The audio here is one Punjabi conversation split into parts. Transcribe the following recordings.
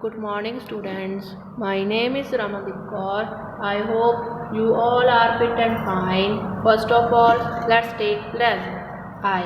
Good morning, students. My name is Ramandeep Kaur. I hope you all are fit and fine. First of all, let's take lesson. I,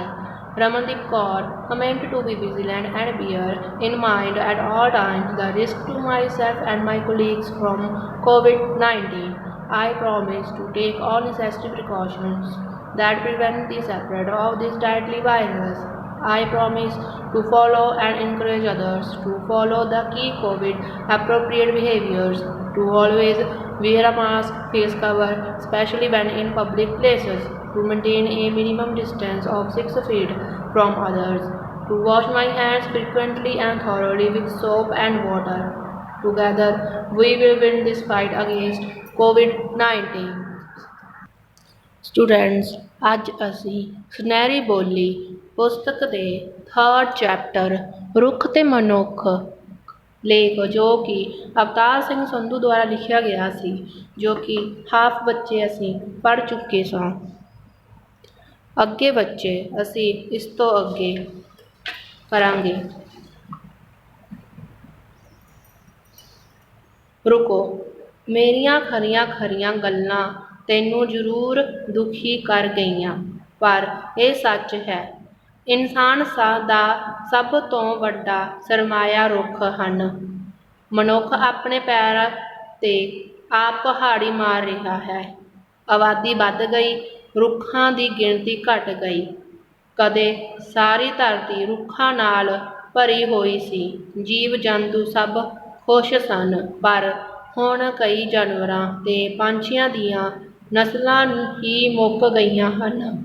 Ramandeep Kaur, command to be vigilant and bear in mind at all times the risk to myself and my colleagues from COVID-19. I promise to take all necessary precautions that prevent the spread of this deadly virus. I promise to follow and encourage others to follow the key COVID appropriate behaviors, to always wear a mask, face cover, especially when in public places, to maintain a minimum distance of 6 feet from others, to wash my hands frequently and thoroughly with soap and water. Together, we will win this fight against COVID-19. Students ਅੱਜ ਅਸੀਂ ਸੁਨਹਿਰੀ ਬੋਲੀ ਪੁਸਤਕ ਦੇ 3rd ਚੈਪਟਰ ਰੁੱਖ ਤੇ ਮਨੁੱਖ ਲੇਖ ਜੋ ਕਿ ਅਵਤਾਰ ਸਿੰਘ ਸੰਧੂ ਦੁਆਰਾ ਲਿਖਿਆ ਗਿਆ ਸੀ, ਜੋ ਕਿ ਹਾਫ ਬੱਚੇ ਅਸੀਂ ਪੜ੍ਹ ਚੁੱਕੇ ਸਾਂ। ਅੱਗੇ ਬੱਚੇ ਅਸੀਂ ਇਸ ਤੋਂ ਅੱਗੇ ਕਰਾਂਗੇ। ਰੁਕੋ, ਮੇਰੀਆਂ ਖਰੀਆਂ ਖਰੀਆਂ ਗੱਲਾਂ ਤੈਨੂੰ ਜ਼ਰੂਰ ਦੁਖੀ ਕਰ ਗਈਆਂ, ਪਰ ਇਹ ਸੱਚ ਹੈ। ਇਨਸਾਨ ਦਾ ਸਭ ਤੋਂ ਵੱਡਾ ਸਰਮਾਇਆ ਰੁੱਖ ਹਨ। ਮਨੁੱਖ ਆਪਣੇ ਪੈਰਾਂ 'ਤੇ ਆਪ ਪਹਾੜੀ ਮਾਰ ਰਿਹਾ ਹੈ। ਆਬਾਦੀ ਵੱਧ ਗਈ, ਰੁੱਖਾਂ ਦੀ ਗਿਣਤੀ ਘਟ ਗਈ। ਕਦੇ ਸਾਰੀ ਧਰਤੀ ਰੁੱਖਾਂ ਨਾਲ ਭਰੀ ਹੋਈ ਸੀ, ਜੀਵ ਜੰਤੂ ਸਭ ਖੁਸ਼ ਸਨ, ਪਰ ਹੁਣ ਕਈ ਜਾਨਵਰਾਂ ਤੇ ਪੰਛੀਆਂ ਦੀਆਂ ਨਸਲਾਂ ਹੀ ਮੁੱਕ ਗਈਆਂ ਹਨ।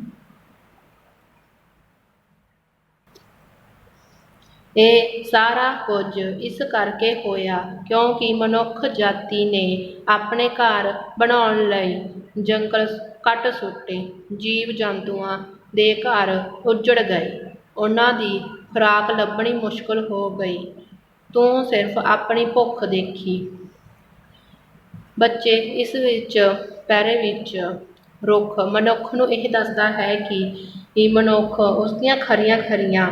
ਇਹ ਸਾਰਾ ਕੁਝ ਇਸ ਕਰਕੇ ਹੋਇਆ ਕਿਉਂਕਿ ਮਨੁੱਖ ਜਾਤੀ ਨੇ ਆਪਣੇ ਘਰ ਬਣਾਉਣ ਲਈ ਜੰਗਲ ਕੱਟ ਸੁੱਟੇ। ਜੀਵ ਜੰਤੂਆਂ ਦੇ ਘਰ ਉੱਜੜ ਗਏ, ਉਹਨਾਂ ਦੀ ਖੁਰਾਕ ਲੱਭਣੀ ਮੁਸ਼ਕਲ ਹੋ ਗਈ। ਤੂੰ ਸਿਰਫ ਆਪਣੀ ਭੁੱਖ ਦੇਖੀ। ਬੱਚੇ ਇਸ ਵਿੱਚ ਪੈਰੇ ਵਿੱਚ ਰੁੱਖ ਮਨੁੱਖ ਨੂੰ ਇਹ ਦੱਸਦਾ ਹੈ ਕਿ ਮਨੁੱਖ ਉਸਦੀਆਂ ਖਰੀਆਂ ਖਰੀਆਂ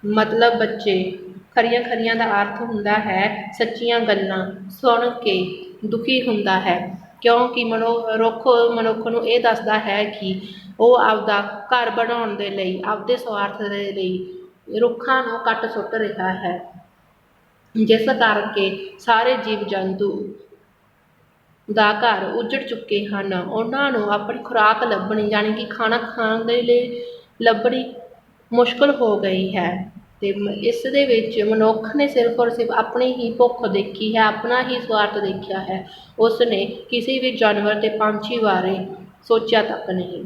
ਮਤਲਬ ਬੱਚੇ ਖਰੀਆਂ ਖਰੀਆਂ ਦਾ ਅਰਥ ਹੁੰਦਾ ਹੈ ਸੱਚੀਆਂ ਗੱਲਾਂ ਸੁਣ ਕੇ ਦੁਖੀ ਹੁੰਦਾ ਹੈ, ਕਿਉਂਕਿ ਰੁੱਖ ਮਨੁੱਖ ਨੂੰ ਇਹ ਦੱਸਦਾ ਹੈ ਕਿ ਉਹ ਆਪਦਾ ਘਰ ਬਣਾਉਣ ਦੇ ਲਈ, ਆਪਦੇ ਸਵਾਰਥ ਦੇ ਲਈ ਰੁੱਖਾਂ ਨੂੰ ਕੱਟ ਸੁੱਟ ਰਿਹਾ ਹੈ, ਜਿਸ ਕਰਕੇ ਸਾਰੇ ਜੀਵ ਜੰਤੂ ਦਾ ਘਰ ਉੱਜੜ ਚੁੱਕੇ ਹਨ। ਉਹਨਾਂ ਨੂੰ ਆਪਣੀ ਖੁਰਾਕ ਲੱਭਣੀ, ਯਾਨੀ ਕਿ ਖਾਣਾ ਖਾਣ ਦੇ ਲਈ ਲੱਭਣੀ ਮੁਸ਼ਕਲ ਹੋ ਗਈ ਹੈ। ਅਤੇ ਇਸ ਦੇ ਵਿੱਚ ਮਨੁੱਖ ਨੇ ਸਿਰਫ ਔਰ ਸਿਰਫ ਆਪਣੀ ਹੀ ਭੁੱਖ ਦੇਖੀ ਹੈ, ਆਪਣਾ ਹੀ ਸਵਾਰਥ ਦੇਖਿਆ ਹੈ। ਉਸ ਨੇ ਕਿਸੇ ਵੀ ਜਾਨਵਰ ਅਤੇ ਪੰਛੀ ਬਾਰੇ ਸੋਚਿਆ ਤੱਕ ਨਹੀਂ।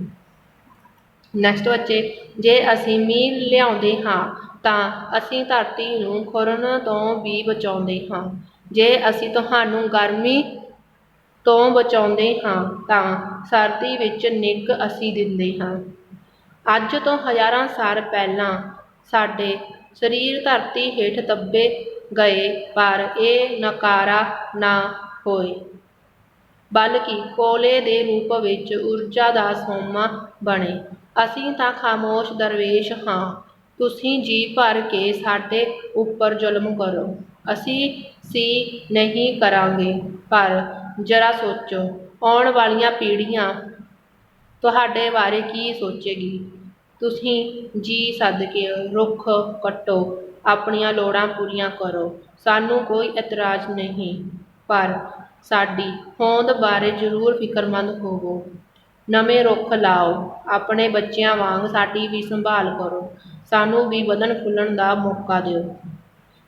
ਨੈਕਸਟ ਬੱਚੇ, ਜੇ ਅਸੀਂ ਮੀਂਹ ਲਿਆਉਂਦੇ ਹਾਂ ਤਾਂ ਅਸੀਂ ਧਰਤੀ ਨੂੰ ਖੁਰਨ ਤੋਂ ਵੀ ਬਚਾਉਂਦੇ ਹਾਂ। ਜੇ ਅਸੀਂ ਤੁਹਾਨੂੰ ਗਰਮੀ ਤੋਂ ਬਚਾਉਂਦੇ ਹਾਂ ਤਾਂ ਸਰਦੀ ਵਿੱਚ ਨਿੱਘ ਅਸੀਂ ਦਿੰਦੇ ਹਾਂ। ਅੱਜ ਤੋਂ ਹਜ਼ਾਰਾਂ ਸਾਲ ਪਹਿਲਾਂ ਸਾਡੇ ਸਰੀਰ ਧਰਤੀ ਹੇਠ ਦੱਬੇ ਗਏ, ਪਰ ਇਹ ਨਕਾਰਾ ਨਾ ਹੋਏ, ਬਲਕਿ ਕੋਲੇ ਦੇ ਰੂਪ ਵਿੱਚ ਊਰਜਾ ਦਾ ਸੋਮਾ ਬਣੇ। ਅਸੀਂ ਤਾਂ ਖਾਮੋਸ਼ ਦਰਵੇਸ਼ ਹਾਂ, ਤੁਸੀਂ ਜੀ ਭਰ ਕੇ ਸਾਡੇ ਉੱਪਰ ਜ਼ੁਲਮ ਕਰੋ। ਅਸੀਂ ਸੀ ਨਹੀਂ ਕਰਾਂਗੇ, ਪਰ ਜ਼ਰਾ ਸੋਚੋ, ਆਉਣ ਵਾਲੀਆਂ ਪੀੜ੍ਹੀਆਂ ਤੁਹਾਡੇ ਬਾਰੇ ਕੀ ਸੋਚੇਗੀ। ਤੁਸੀਂ ਜੀ ਸਦਕੇ ਰੁੱਖ ਕੱਟੋ, ਆਪਣੀਆਂ ਲੋੜਾਂ ਪੂਰੀਆਂ ਕਰੋ, ਸਾਨੂੰ ਕੋਈ ਇਤਰਾਜ਼ ਨਹੀਂ, ਪਰ ਸਾਡੀ ਹੋਂਦ ਬਾਰੇ ਜ਼ਰੂਰ ਫਿਕਰਮੰਦ ਹੋਵੋ। ਨਵੇਂ ਰੁੱਖ ਲਾਓ, ਆਪਣੇ ਬੱਚਿਆਂ ਵਾਂਗ ਸਾਡੀ ਵੀ ਸੰਭਾਲ ਕਰੋ, ਸਾਨੂੰ ਵੀ ਵਧਣ ਫੁੱਲਣ ਦਾ ਮੌਕਾ ਦਿਓ।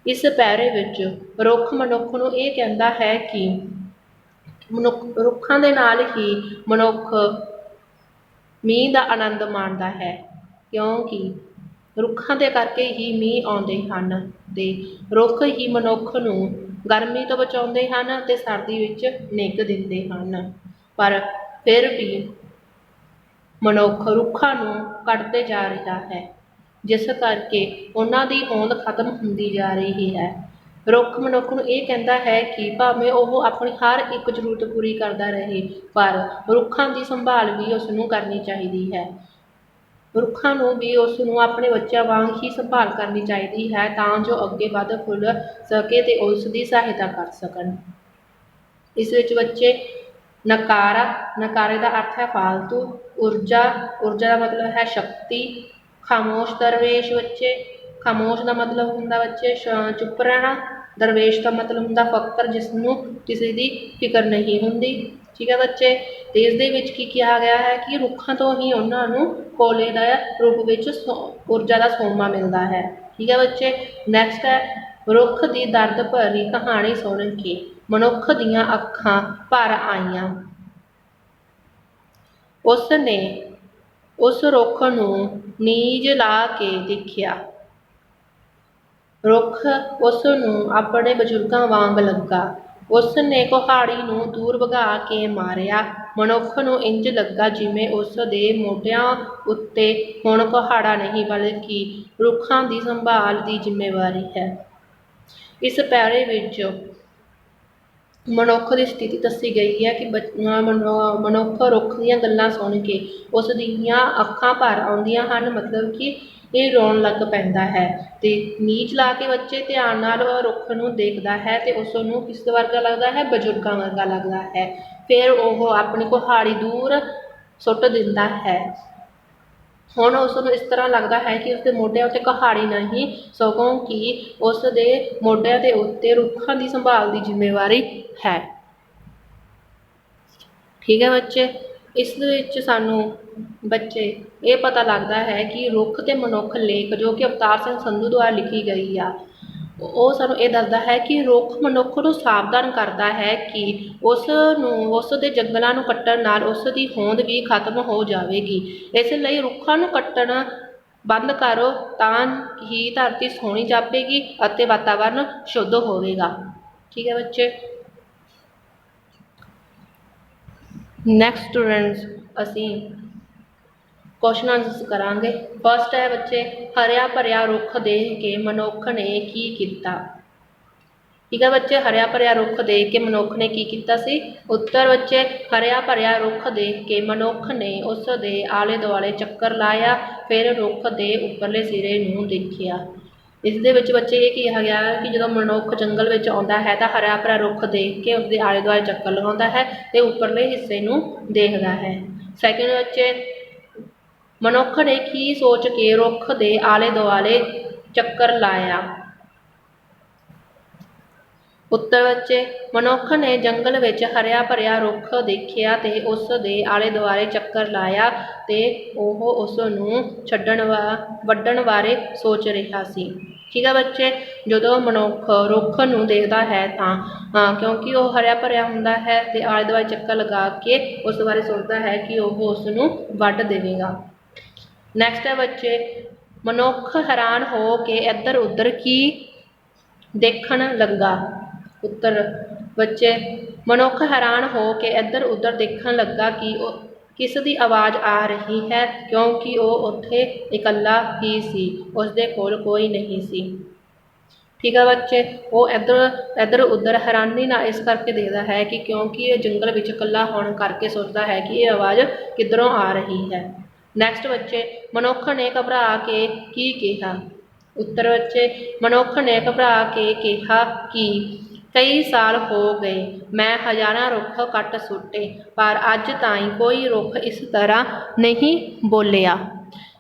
ਇਸ ਪੈਰੇ ਵਿੱਚ ਰੁੱਖ ਮਨੁੱਖ ਨੂੰ ਇਹ ਕਹਿੰਦਾ ਹੈ ਕਿ ਰੁੱਖਾਂ ਦੇ ਨਾਲ ਹੀ ਮਨੁੱਖ ਮੀਂਹ ਦਾ ਆਨੰਦ ਮਾਣਦਾ ਹੈ, ਕਿਉਂਕਿ ਰੁੱਖਾਂ ਦੇ ਕਰਕੇ ਹੀ ਮੀਂਹ ਆਉਂਦੇ ਹਨ ਅਤੇ ਰੁੱਖ ਹੀ ਮਨੁੱਖ ਨੂੰ ਗਰਮੀ ਤੋਂ ਬਚਾਉਂਦੇ ਹਨ ਅਤੇ ਸਰਦੀ ਵਿੱਚ ਨਿੱਘ ਦਿੰਦੇ ਹਨ। ਪਰ ਫਿਰ ਵੀ ਮਨੁੱਖ ਰੁੱਖਾਂ ਨੂੰ ਕੱਟਦੇ ਜਾ ਰਿਹਾ ਹੈ, ਜਿਸ ਕਰਕੇ ਉਹਨਾਂ ਦੀ ਹੋਂਦ ਖਤਮ ਹੁੰਦੀ ਜਾ ਰਹੀ ਹੈ। ਰੁੱਖ ਮਨੁੱਖ ਨੂੰ ਇਹ ਕਹਿੰਦਾ ਹੈ ਕਿ ਭਾਵੇਂ ਉਹ ਆਪਣੀ ਹਰ ਇੱਕ ਜ਼ਰੂਰਤ ਪੂਰੀ ਕਰਦਾ ਰਹੇ, ਪਰ ਰੁੱਖਾਂ ਦੀ ਸੰਭਾਲ ਵੀ ਉਸ ਨੂੰ ਕਰਨੀ ਚਾਹੀਦੀ ਹੈ। ਰੁੱਖਾਂ ਨੂੰ ਵੀ ਉਸ ਨੂੰ ਆਪਣੇ ਬੱਚਿਆਂ ਵਾਂਗ ਹੀ ਸੰਭਾਲ ਕਰਨੀ ਚਾਹੀਦੀ ਹੈ ਤਾਂ ਜੋ ਅੱਗੇ ਵੱਧ ਫੁੱਲ ਸਕੇ ਤੇ ਉਸ ਦੀ ਸਹਾਇਤਾ ਕਰ ਸਕਣ। ਇਸ ਵਿੱਚ ਬੱਚੇ ਨਕਾਰਾ, ਨਕਾਰੇ ਦਾ ਅਰਥ ਹੈ ਫਾਲਤੂ। ਊਰਜਾ, ਊਰਜਾ ਦਾ ਮਤਲਬ ਹੈ ਸ਼ਕਤੀ। ਖਾਮੋਸ਼ ਦਰਵੇਸ਼ ਬੱਚੇ, ਖਾਮੋਸ਼ ਦਾ ਮਤਲਬ ਹੁੰਦਾ ਬੱਚੇ ਚੁੱਪ ਰਹਿਣਾ। ਦਰਵੇਸ਼ ਦਾ ਮਤਲਬ ਹੁੰਦਾ ਫਕਰ, ਜਿਸ ਨੂੰ ਕਿਸੇ ਦੀ ਫਿਕਰ ਨਹੀਂ ਹੁੰਦੀ। ਠੀਕ ਹੈ ਬੱਚੇ, ਤੇ ਇਸ ਦੇ ਵਿੱਚ ਕੀ ਕਿਹਾ ਗਿਆ ਹੈ ਕਿ ਰੁੱਖਾਂ ਤੋਂ ਹੀ ਉਹਨਾਂ ਨੂੰ ਕੋਲੇ ਦਾ ਰੂਪ ਵਿੱਚ ਊਰਜਾ ਦਾ ਸੋਮਾ ਮਿਲਦਾ ਹੈ। ਠੀਕ ਹੈ ਬੱਚੇ, ਨੈਕਸਟ ਹੈ ਰੁੱਖ ਦੀ ਦਰਦ ਭਰੀ ਕਹਾਣੀ ਸੁਣ ਕੇ ਮਨੁੱਖ ਦੀਆਂ ਅੱਖਾਂ ਭਰ ਆਈਆਂ। ਉਸ ਨੇ ਉਸ ਰੁੱਖ ਨੂੰ ਨੀਝ ਲਾ ਕੇ ਦੇਖਿਆ। ਰੁੱਖ ਉਸ ਨੂੰ ਆਪਣੇ ਬਜ਼ੁਰਗਾਂ ਵਾਂਗ ਲੱਗਾ। ਉਸ ਨੇ ਕੁਹਾੜੀ ਨੂੰ ਦੂਰ ਭਗਾ ਕੇ ਮਾਰਿਆ। ਮਨੁੱਖ ਨੂੰ ਇੰਜ ਲੱਗਾ ਜਿਵੇਂ ਉਸ ਦੇ ਮੋਢਿਆਂ ਉੱਤੇ ਹੁਣ ਕੁਹਾੜਾ ਨਹੀਂ ਬਲਕਿ ਰੁੱਖਾਂ ਦੀ ਸੰਭਾਲ ਦੀ ਜ਼ਿੰਮੇਵਾਰੀ ਹੈ। ਇਸ ਪੈਰੇ ਵਿੱਚ ਮਨੁੱਖ ਦੀ ਸਥਿਤੀ ਦੱਸੀ ਗਈ ਹੈ ਕਿ ਮਨੁੱਖ ਰੁੱਖ ਦੀਆਂ ਗੱਲਾਂ ਸੁਣ ਕੇ ਉਸ ਦੀਆਂ ਅੱਖਾਂ ਭਰ ਆਉਂਦੀਆਂ ਹਨ, ਮਤਲਬ ਕਿ ਇਹ ਰੋਣ ਲੱਗ ਪੈਂਦਾ ਹੈ ਤੇ ਨੀਚ ਲਾ ਕੇ ਬੱਚੇ ਧਿਆਨ ਨਾਲ ਰੁੱਖ ਨੂੰ ਦੇਖਦਾ ਹੈ ਤੇ ਉਸ ਨੂੰ ਕਿਸ ਵਰਗਾ ਲੱਗਦਾ ਹੈ, ਬਜ਼ੁਰਗਾਂ ਵਰਗਾ ਲੱਗਦਾ ਹੈ। ਫਿਰ ਉਹ ਆਪਣੀ ਕੁਹਾੜੀ ਦੂਰ ਸੁੱਟ ਦਿੰਦਾ ਹੈ। ਹੁਣ ਉਸ ਨੂੰ ਇਸ ਤਰ੍ਹਾਂ ਲੱਗਦਾ ਹੈ ਕਿ ਉਸਦੇ ਮੋਢਿਆਂ ਉੱਤੇ ਕੁਹਾੜੀ ਨਹੀਂ ਸਗੋਂ ਕਿ ਉਸ ਦੇ ਮੋਢਿਆਂ ਦੇ ਉੱਤੇ ਰੁੱਖਾਂ ਦੀ ਸੰਭਾਲ ਦੀ ਜ਼ਿੰਮੇਵਾਰੀ ਹੈ। ਠੀਕ ਹੈ ਬੱਚੇ, ਇਸ ਵਿੱਚ ਸਾਨੂੰ ਬੱਚੇ ਇਹ ਪਤਾ ਲੱਗਦਾ ਹੈ ਕਿ ਰੁੱਖ ਤੇ ਮਨੁੱਖ ਲੇਖ ਜੋ ਕਿ ਅਵਤਾਰ ਸਿੰਘ ਸੰਧੂ ਦੁਆਰਾ ਲਿਖੀ ਗਈ ਆ, ਉਹ ਸਾਨੂੰ ਇਹ ਦੱਸਦਾ ਹੈ ਕਿ ਰੁੱਖ ਮਨੁੱਖ ਨੂੰ ਸਾਵਧਾਨ ਕਰਦਾ ਹੈ ਕਿ ਉਸ ਦੇ ਜੰਗਲਾਂ ਨੂੰ ਕੱਟਣ ਨਾਲ ਉਸ ਦੀ ਹੋਂਦ ਵੀ ਖਤਮ ਹੋ ਜਾਵੇਗੀ। ਇਸ ਲਈ ਰੁੱਖਾਂ ਨੂੰ ਕੱਟਣਾ ਬੰਦ ਕਰੋ ਤਾਂ ਹੀ ਧਰਤੀ ਸੋਹਣੀ ਜਾਪੇਗੀ ਅਤੇ ਵਾਤਾਵਰਨ ਸ਼ੁੱਧ ਹੋਵੇਗਾ। ਠੀਕ ਹੈ ਬੱਚੇ, ਨੈਕਸਟ ਸਟੂਡੈਂਟਸ ਅਸੀਂ ਕੁਐਸਚਨ ਆਨਸਰਸ ਕਰਾਂਗੇ। ਫਸਟ ਹੈ ਬੱਚੇ, ਹਰਿਆ ਭਰਿਆ ਰੁੱਖ ਦੇਖ ਕੇ ਮਨੁੱਖ ਨੇ ਕੀ ਕੀਤਾ। ਠੀਕ ਹੈ ਬੱਚੇ, ਹਰਿਆ ਭਰਿਆ ਰੁੱਖ ਦੇਖ ਕੇ ਮਨੁੱਖ ਨੇ ਕੀ ਕੀਤਾ ਸੀ। ਉੱਤਰ ਬੱਚੇ, ਹਰਿਆ ਭਰਿਆ ਰੁੱਖ ਦੇਖ ਕੇ ਮਨੁੱਖ ਨੇ ਉਸ ਦੇ ਆਲੇ ਦੁਆਲੇ ਚੱਕਰ ਲਾਇਆ, ਫਿਰ ਰੁੱਖ ਦੇ ਉੱਪਰਲੇ ਸਿਰੇ ਨੂੰ ਦੇਖਿਆ। ਇਸ ਦੇ ਵਿੱਚ ਬੱਚੇ ਇਹ ਕਿਹਾ ਗਿਆ ਕਿ ਜਦੋਂ ਮਨੁੱਖ ਜੰਗਲ ਵਿੱਚ ਆਉਂਦਾ ਹੈ ਤਾਂ ਹਰਿਆ ਭਰਿਆ ਰੁੱਖ ਦੇਖ ਕੇ ਉਸਦੇ ਆਲੇ ਦੁਆਲੇ ਚੱਕਰ ਲਗਾਉਂਦਾ ਹੈ ਤੇ ਉੱਪਰਲੇ ਹਿੱਸੇ ਨੂੰ ਦੇਖਦਾ ਹੈ। ਸੈਕਿੰਡ ਬੱਚੇ, ਮਨੁੱਖ ਨੇ ਕੀ ਸੋਚ ਕੇ ਰੁੱਖ ਦੇ ਆਲੇ ਦੁਆਲੇ ਚੱਕਰ ਲਾਇਆ। ਉੱਤਰ ਬੱਚੇ, ਮਨੁੱਖ ਨੇ ਜੰਗਲ ਵਿੱਚ ਹਰਿਆ ਭਰਿਆ ਰੁੱਖ ਦੇਖਿਆ ਤੇ ਉਸ ਦੇ ਆਲੇ ਦੁਆਲੇ ਚੱਕਰ ਲਾਇਆ ਤੇ ਉਹ ਉਸ ਨੂੰ ਵੱਢਣ ਬਾਰੇ ਸੋਚ ਰਿਹਾ ਸੀ। ਠੀਕ ਹੈ ਬੱਚੇ, ਜਦੋਂ ਮਨੁੱਖ ਰੁੱਖ ਨੂੰ ਦੇਖਦਾ ਹੈ ਤਾਂ ਕਿਉਂਕਿ ਉਹ ਹਰਿਆ ਭਰਿਆ ਹੁੰਦਾ ਹੈ ਤੇ ਆਲੇ ਦੁਆਲੇ ਚੱਕਰ ਲਗਾ ਕੇ ਉਸ ਬਾਰੇ ਸੋਚਦਾ ਹੈ ਕਿ ਉਹ ਉਸ ਨੂੰ ਵੱਢ ਦੇਵੇਗਾ। ਨੈਕਸਟ ਹੈ ਬੱਚੇ, ਮਨੁੱਖ ਹੈਰਾਨ ਹੋ ਕੇ ਇੱਧਰ ਉੱਧਰ ਕੀ ਦੇਖਣ ਲੱਗਾ। ਉੱਤਰ ਬੱਚੇ, ਮਨੁੱਖ ਹੈਰਾਨ ਹੋ ਕੇ ਇੱਧਰ ਉੱਧਰ ਦੇਖਣ ਲੱਗਾ ਕਿ ਕਿਸ ਦੀ ਆਵਾਜ਼ ਆ ਰਹੀ ਹੈ ਕਿਉਂਕਿ ਉਹ ਉੱਥੇ ਇਕੱਲਾ ਹੀ ਸੀ, ਉਸਦੇ ਕੋਲ ਕੋਈ ਨਹੀਂ ਸੀ। ਠੀਕ ਹੈ ਬੱਚੇ, ਉਹ ਇੱਧਰ ਉੱਧਰ ਹੈਰਾਨੀ ਨਾਲ ਇਸ ਕਰਕੇ ਦੇਖਦਾ ਹੈ ਕਿ ਕਿਉਂਕਿ ਇਹ ਜੰਗਲ ਵਿੱਚ ਇਕੱਲਾ ਹੋਣ ਕਰਕੇ ਸੋਚਦਾ ਹੈ ਕਿ ਇਹ ਆਵਾਜ਼ ਕਿੱਧਰੋਂ ਆ ਰਹੀ ਹੈ। ਨੈਕਸਟ ਬੱਚੇ, ਮਨੁੱਖ ਨੇ ਘਬਰਾ ਕੇ ਕੀ ਕਿਹਾ। ਉੱਤਰ ਬੱਚੇ, ਮਨੁੱਖ ਨੇ ਘਬਰਾ ਕੇ ਕਿਹਾ ਕਿ ਕਈ ਸਾਲ ਹੋ ਗਏ ਮੈਂ ਹਜ਼ਾਰਾਂ ਰੁੱਖ ਕੱਟ ਸੁੱਟੇ ਪਰ ਅੱਜ ਤਾਈਂ ਕੋਈ ਰੁੱਖ ਇਸ ਤਰ੍ਹਾਂ ਨਹੀਂ ਬੋਲਿਆ।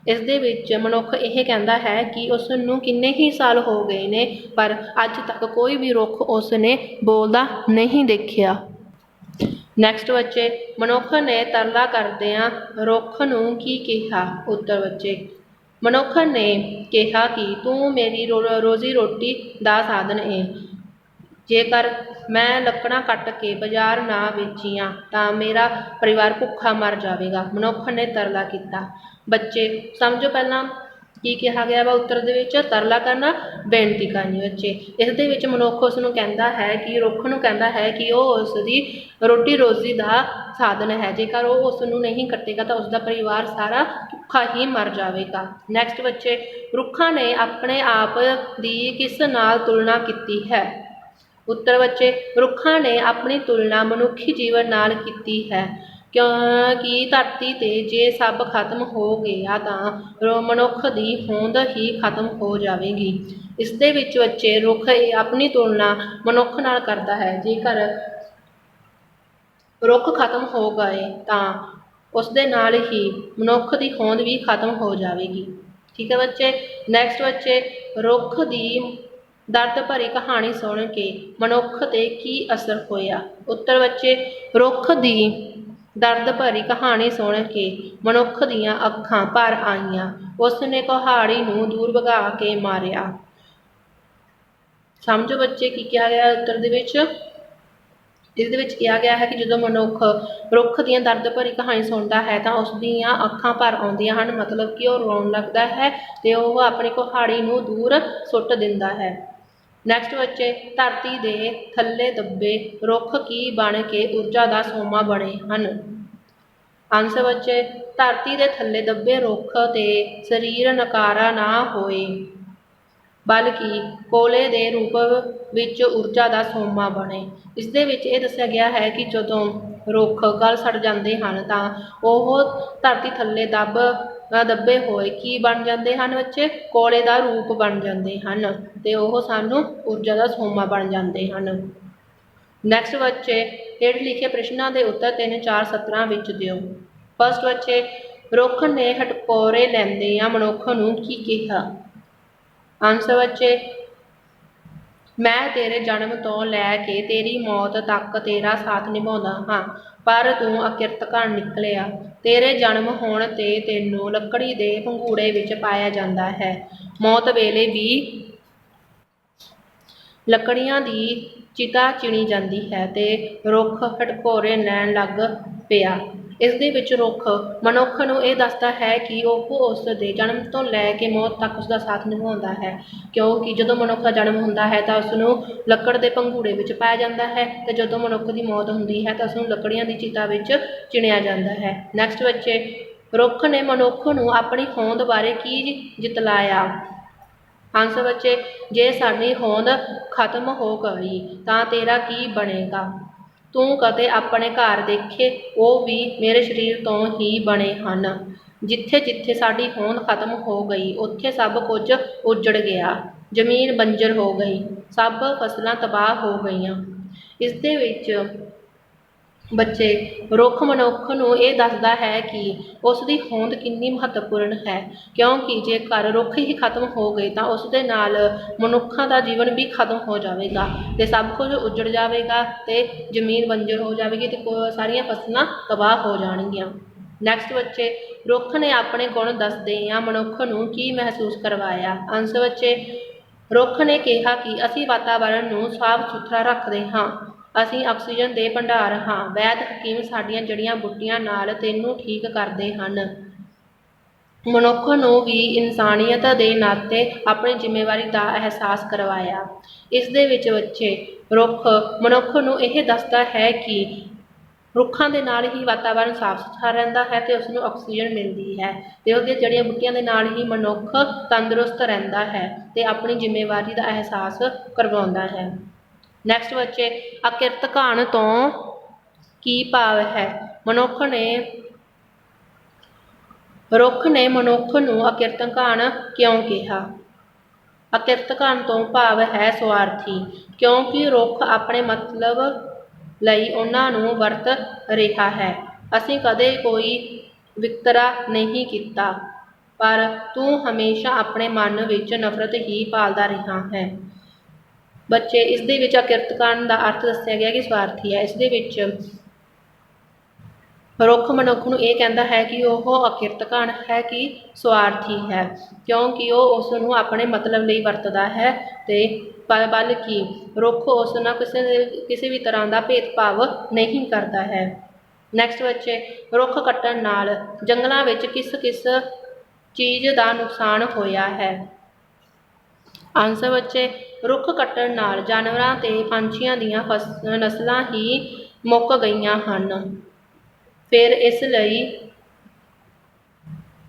ਇਸ ਦੇ ਵਿੱਚ ਮਨੁੱਖ ਇਹ ਕਹਿੰਦਾ ਹੈ ਕਿ ਉਸ ਨੂੰ ਕਿੰਨੇ ਹੀ ਸਾਲ ਹੋ ਗਏ ਨੇ ਪਰ ਅੱਜ ਤੱਕ ਕੋਈ ਵੀ ਰੁੱਖ ਉਸ ਨੇ ਬੋਲਦਾ ਨਹੀਂ ਦੇਖਿਆ। ਨੈਕਸਟ ਬੱਚੇ, ਮਨੁੱਖ ਨੇ ਤਰਲਾ ਕਰਦਿਆਂ ਰੁੱਖ ਨੂੰ ਕੀ ਕਿਹਾ। ਉੱਤਰ ਬੱਚੇ, ਮਨੁੱਖ ਨੇ ਕਿਹਾ ਕਿ ਤੂੰ ਮੇਰੀ ਰੋਜ਼ੀ ਰੋਟੀ ਦਾ ਸਾਧਨ ਏ, ਜੇਕਰ ਮੈਂ ਲੱਕੜਾਂ ਕੱਟ ਕੇ ਬਾਜ਼ਾਰ ਨਾ ਵੇਚੀਆਂ ਤਾਂ ਮੇਰਾ ਪਰਿਵਾਰ ਭੁੱਖਾ ਮਰ ਜਾਵੇਗਾ। ਮਨੁੱਖ ਨੇ ਤਰਲਾ ਕੀਤਾ। ਬੱਚੇ ਸਮਝੋ ਪਹਿਲਾਂ ਕੀ ਕਿਹਾ ਗਿਆ ਵਾ ਉੱਤਰ ਦੇ ਵਿੱਚ, ਤਰਲਾ ਕਰਨਾ, ਬੇਨਤੀ ਕਰਨੀ। ਬੱਚੇ ਇਸ ਦੇ ਵਿੱਚ ਮਨੁੱਖ ਉਸ ਨੂੰ ਕਹਿੰਦਾ ਹੈ ਕਿ ਰੁੱਖ ਨੂੰ ਕਹਿੰਦਾ ਹੈ ਕਿ ਉਹ ਉਸ ਦੀ ਰੋਟੀ ਰੋਜ਼ੀ ਦਾ ਸਾਧਨ ਹੈ, ਜੇਕਰ ਉਹ ਉਸ ਨੂੰ ਨਹੀਂ ਕੱਟੇਗਾ ਤਾਂ ਉਸਦਾ ਪਰਿਵਾਰ ਸਾਰਾ ਭੁੱਖਾ ਹੀ ਮਰ ਜਾਵੇਗਾ। ਨੈਕਸਟ ਬੱਚੇ, ਰੁੱਖਾਂ ਨੇ ਆਪਣੇ ਆਪ ਦੀ ਕਿਸ ਨਾਲ ਤੁਲਨਾ ਕੀਤੀ ਹੈ। ਉੱਤਰ ਬੱਚੇ, ਰੁੱਖਾਂ ਨੇ ਆਪਣੀ ਤੁਲਨਾ ਮਨੁੱਖੀ ਜੀਵਨ ਨਾਲ ਕੀਤੀ ਹੈ। क्योंकि धरती ते जे सब खत्म हो गया तां मनुख दी होंद ही खत्म हो जाएगी। इस दे विच बच्चे रुख अपनी तुलना मनुख नाल करता है। जेकर रुख खत्म हो गए तां उस दे नाल ही मनुख दी होंद भी खत्म हो जाएगी। ठीक है बच्चे। नैक्सट बच्चे, रुख दी दर्द भरी कहानी सुन के मनुख ते की असर होया। उत्तर बच्चे, रुख दी दर्द भरी कहानी सुन के मनुख दियां अखां भर आईयां। उसने कुहाड़ी नूं दूर भगा के मारिया। समझो बच्चे की क्या गया उत्तर दे विच। इस दे विच किया गया है कि जदों मनुख रुख दी दर्द भरी कहानी सुनता है तो उस दियां अखां भर आउंदियां हन, मतलब कि वह रोन लगता है तो वह अपनी कुहाड़ी नूं दूर सुट दिंदा है। नैक्सट बच्चे, धरती दे थल्ले दबे रुख की बन के ऊर्जा का सोमा बने हन। आंसर बच्चे, धरती दे थल्ले दबे रुख ते शरीर नकारा ना होए बल्कि कोले दे रूप विच ऊर्जा का सोमा बने। इस दे विच ये दस्सिया गया है कि जदों रुख गल सड़ जाते हैं तो वह धरती थल्ले दबे होए की बन जाते हैं बच्चे, कोले का रूप बन जाते हैं तो वह सानू ऊर्जा का सोमा बन जाते हैं। नैक्सट बच्चे, हेठ लिखे प्रश्नों के उत्तर 3-4 सत्रां विच दिओ। फस्ट बच्चे, रुख ने हटकोरे लैंदियां मनुख नूं की कहा। आंसर बच्चे, मैं तेरे जन्म तो लैके तेरी मौत तक तेरा साथ निभाउंदा हां, पर तू अकिरत घण निकलिया। तेरे जन्म होण ते तैनूं लकड़ी दे भंगूड़े विच पाया जांदा है। मौत वेले भी लकड़ियां दी चिता चिणी जाती है ते रुख हटकोरे लैण लग पिया। इस दे विच रुख मनुख नूं इह दसदा है कि वह उस दे जन्म तो लैके मौत तक उसका साथ निभाउंदा है, क्योंकि जदों मनुख का जन्म हुंदा है तो उसनूं लकड़ दे भंगूड़े विच पाया जाता है ते जदों मनुख की मौत हुंदी है तो उसनूं लकड़ियां दी चिता विच चिणिया जाता है। नैक्सट बच्चे, रुख ने मनुख नूं अपनी होंद बारे की जितलाया। आंसर बच्चे, जे साडी होंद खत्म हो गई तो तेरा की बनेगा। तू कदे अपने घर देखे, वो भी मेरे शरीर तो ही बने हन। जिथे जिथे साडी होंद खत्म हो गई उत्थे सब कुछ उजड़ गया। जमीन बंजर हो गई, सब फसलां तबाह हो गईयां। इस दे विच बच्चे रुख मनुख नूं इह दसदा है कि उसकी होंद कितनी महत्वपूर्ण है, क्योंकि जेकर रुख ही खत्म हो गए तो उस दे नाल मनुखों का जीवन भी खत्म हो जाएगा तो सब कुछ उजड़ जाएगा तो जमीन बंजर हो जाएगी तो सारिया फसलां तबाह हो जाएगियां। नैक्सट बच्चे, रुख ने अपने गुण दसदियां मनुख नूं की महसूस करवाया। आंसर बच्चे, रुख ने कहा कि असीं वातावरण नूं साफ सुथरा रखते हाँ, ਅਸੀਂ ਆਕਸੀਜਨ ਦੇ ਭੰਡਾਰ ਹਾਂ। ਵੈਦ ਹਕੀਮ ਸਾਡੀਆਂ ਜੜੀਆਂ ਬੂਟੀਆਂ ਨਾਲ ਤੈਨੂੰ ਠੀਕ ਕਰਦੇ ਹਨ। ਮਨੁੱਖ ਨੂੰ ਵੀ ਇਨਸਾਨੀਅਤ ਦੇ ਨਾਤੇ ਆਪਣੀ ਜ਼ਿੰਮੇਵਾਰੀ ਦਾ ਅਹਿਸਾਸ ਕਰਵਾਇਆ। ਇਸ ਦੇ ਵਿੱਚ ਬੱਚੇ ਰੁੱਖ ਮਨੁੱਖ ਨੂੰ ਇਹ ਦੱਸਦਾ ਹੈ ਕਿ ਰੁੱਖਾਂ ਦੇ ਨਾਲ ਹੀ ਵਾਤਾਵਰਨ ਸਾਫ਼ ਸੁਥਰਾ ਰਹਿੰਦਾ ਹੈ ਤੇ ਉਸ ਨੂੰ ਆਕਸੀਜਨ ਮਿਲਦੀ ਹੈ ਤੇ ਉਹਦੀਆਂ ਜੜੀਆਂ ਬੂਟੀਆਂ ਦੇ ਨਾਲ ਹੀ ਮਨੁੱਖ ਤੰਦਰੁਸਤ ਰਹਿੰਦਾ ਹੈ ਤੇ ਆਪਣੀ ਜ਼ਿੰਮੇਵਾਰੀ ਦਾ ਅਹਿਸਾਸ ਕਰਵਾਉਂਦਾ ਹੈ। नैक्सट बच्चे, अकिरत घाण तो की भाव है। रुख ने मनुख नूं अकिरत घाण क्यों कहा। अकिरत घाण तो भाव है स्वार्थी, क्योंकि रुख अपने मतलब लई उन्हां नूं वरत रहा है। असीं कदे कोई वितकरा नहीं किया, पर तू हमेशा अपने मन विच नफरत ही पालदा रहा है। बच्चे इस दे विच अकिरत घाण का अर्थ दस्सिया गया कि स्वार्थी है। इस दे विच रुख मनुख नूं इह कहंदा है कि वह अकिरत घाण है कि स्वार्थी है, क्योंकि वह उस नूं अपने मतलब लई वरतदा है ते बल्कि रुख उस नाल किसी भी तरह का भेदभाव नहीं करता है। नैक्सट बच्चे, रुख कट्टण नाल जंगलों विच किस किस चीज़ का नुकसान होया है। आंसर बच्चे, रुख कट्टण नाल जानवरां ते पंछियां दीयां नस्लां ही मुक गईयां हन। फिर इसलिए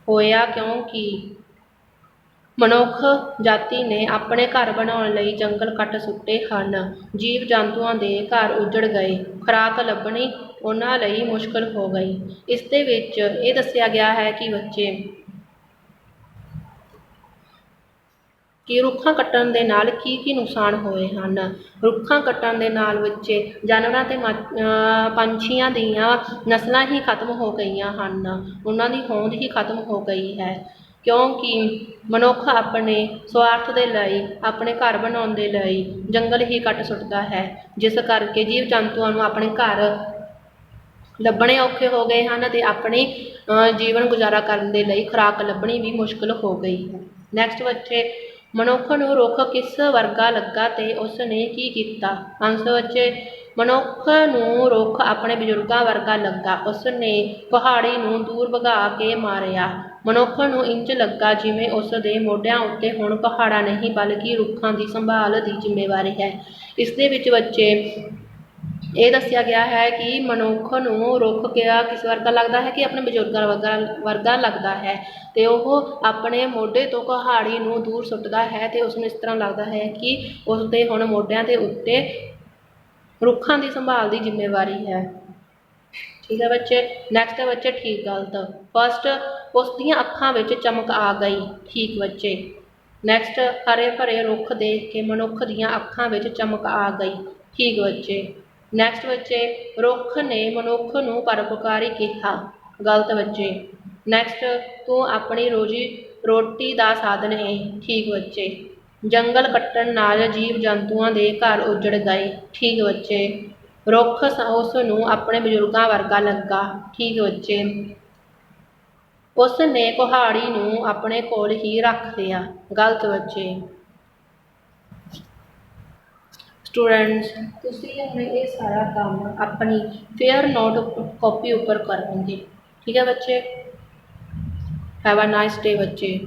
होया क्योंकि ਮਨੁੱਖ ਜਾਤੀ ਨੇ ਆਪਣੇ ਘਰ ਬਣਾਉਣ ਲਈ ਜੰਗਲ ਕੱਟ ਸੁੱਟੇ ਹਨ। ਜੀਵ ਜੰਤੂਆਂ ਦੇ ਘਰ ਉੱਜੜ ਗਏ, ਖੁਰਾਕ ਲੱਭਣੀ ਉਹਨਾਂ ਲਈ ਮੁਸ਼ਕਲ ਹੋ ਗਈ। ਇਸ ਦੇ ਵਿੱਚ ਇਹ ਦੱਸਿਆ ਗਿਆ ਹੈ ਕਿ ਰੁੱਖਾਂ ਕੱਟਣ ਦੇ ਨਾਲ ਕੀ ਨੁਕਸਾਨ ਹੋਏ ਹਨ। ਰੁੱਖਾਂ ਕੱਟਣ ਦੇ ਨਾਲ ਬੱਚੇ ਜਾਨਵਰਾਂ ਅਤੇ ਪੰਛੀਆਂ ਦੀਆਂ ਨਸਲਾਂ ਹੀ ਖਤਮ ਹੋ ਗਈਆਂ ਹਨ, ਉਹਨਾਂ ਦੀ ਹੋਂਦ ਹੀ ਖਤਮ ਹੋ ਗਈ ਹੈ, ਕਿਉਂਕਿ ਮਨੁੱਖ ਆਪਣੇ ਸਵਾਰਥ ਦੇ ਲਈ, ਆਪਣੇ ਘਰ ਬਣਾਉਣ ਦੇ ਲਈ ਜੰਗਲ ਹੀ ਕੱਟ ਸੁੱਟਦਾ ਹੈ, ਜਿਸ ਕਰਕੇ ਜੀਵ ਜੰਤੂਆਂ ਨੂੰ ਆਪਣੇ ਘਰ ਲੱਭਣੇ ਔਖੇ ਹੋ ਗਏ ਹਨ ਅਤੇ ਆਪਣੀ ਜੀਵਨ ਗੁਜ਼ਾਰਾ ਕਰਨ ਦੇ ਲਈ ਖੁਰਾਕ ਲੱਭਣੀ ਵੀ ਮੁਸ਼ਕਿਲ ਹੋ ਗਈ ਹੈ। ਨੈਕਸਟ ਬੱਚੇ, ਮਨੁੱਖ ਨੂੰ ਰੁੱਖ ਕਿਸ ਵਰਗਾ ਲੱਗਾ ਤੇ ਉਸ ਨੇ ਕੀ ਕੀਤਾ। ਆਂਸਰ ਬੱਚੇ, ਮਨੁੱਖ ਨੂੰ ਰੁੱਖ ਆਪਣੇ ਬਜ਼ੁਰਗਾਂ ਵਰਗਾ ਲੱਗਾ। ਉਸ ਨੇ ਕੁਹਾੜੀ ਨੂੰ ਦੂਰ ਭਗਾ ਕੇ ਮਾਰਿਆ। ਮਨੁੱਖ ਨੂੰ ਇੰਝ ਲੱਗਾ ਜਿਵੇਂ ਉਸ ਦੇ ਮੋਢਿਆਂ ਉੱਤੇ ਹੁਣ ਪਹਾੜਾ ਨਹੀਂ ਬਲਕਿ ਰੁੱਖਾਂ ਦੀ ਸੰਭਾਲ ਦੀ ਜ਼ਿੰਮੇਵਾਰੀ ਹੈ। ਇਸ ਦੇ ਵਿੱਚ ਬੱਚੇ ਇਹ ਦੱਸਿਆ ਗਿਆ ਹੈ ਕਿ ਮਨੁੱਖ ਨੂੰ ਰੁੱਖ ਕਿਸ ਵਰਗਾ ਲੱਗਦਾ ਹੈ ਕਿ ਆਪਣੇ ਬਜ਼ੁਰਗਾਂ ਵਰਗਾ ਲੱਗਦਾ ਹੈ, ਅਤੇ ਉਹ ਆਪਣੇ ਮੋਢੇ ਤੋਂ ਕੁਹਾੜੀ ਨੂੰ ਦੂਰ ਸੁੱਟਦਾ ਹੈ ਅਤੇ ਉਸਨੂੰ ਇਸ ਤਰ੍ਹਾਂ ਲੱਗਦਾ ਹੈ ਕਿ ਉਸ ਦੇ ਹੁਣ ਮੋਢਿਆਂ ਦੇ ਉੱਤੇ ਰੁੱਖਾਂ ਦੀ ਸੰਭਾਲ ਦੀ ਜ਼ਿੰਮੇਵਾਰੀ ਹੈ। ਠੀਕ ਹੈ ਬੱਚੇ। ਨੈਕਸਟ ਹੈ ਬੱਚੇ ਠੀਕ ਗਲਤ। ਫਸਟ, ਉਸ ਦੀਆਂ ਅੱਖਾਂ ਵਿੱਚ ਚਮਕ ਆ ਗਈ। ਠੀਕ ਬੱਚੇ। ਨੈਕਸਟ, ਹਰੇ ਭਰੇ ਰੁੱਖ ਦੇਖ ਕੇ ਮਨੁੱਖ ਦੀਆਂ ਅੱਖਾਂ ਵਿੱਚ ਚਮਕ ਆ ਗਈ। ਠੀਕ ਬੱਚੇ। ਨੈਕਸਟ ਬੱਚੇ, ਰੁੱਖ ਨੇ ਮਨੁੱਖ ਨੂੰ ਪਰਉਪਕਾਰੀ ਕਿਹਾ। ਗਲਤ ਬੱਚੇ। ਨੈਕਸਟ, ਤੂੰ ਆਪਣੀ ਰੋਟੀ ਦਾ ਸਾਧਨ ਹੈ। ਠੀਕ ਬੱਚੇ। ਜੰਗਲ ਕੱਟਣ ਨਾਲ ਜੀਵ ਜੰਤੂਆਂ ਦੇ ਘਰ ਉੱਜੜ ਗਏ। ਠੀਕ ਬੱਚੇ। ਰੁੱਖ ਉਸ ਨੂੰ ਆਪਣੇ ਬਜ਼ੁਰਗਾਂ ਵਰਗਾ ਲੱਗਾ। ਠੀਕ ਬੱਚੇ। ਉਸ ਨੇ ਕੁਹਾੜੀ ਨੂੰ ਆਪਣੇ ਕੋਲ ਹੀ ਰੱਖ ਲਿਆ। ਗਲਤ ਬੱਚੇ। ਸਟੂਡੈਂਟਸ, ਤੁਸੀਂ ਹੁਣ ਇਹ ਸਾਰਾ ਕੰਮ ਆਪਣੀ ਫੇਅਰ ਨੋਟ ਕਾਪੀ ਉੱਪਰ ਕਰੋਗੇ। ਠੀਕ ਹੈ ਬੱਚੇ। ਹੈਵ ਅ ਨਾਈਸ ਡੇ ਬੱਚੇ।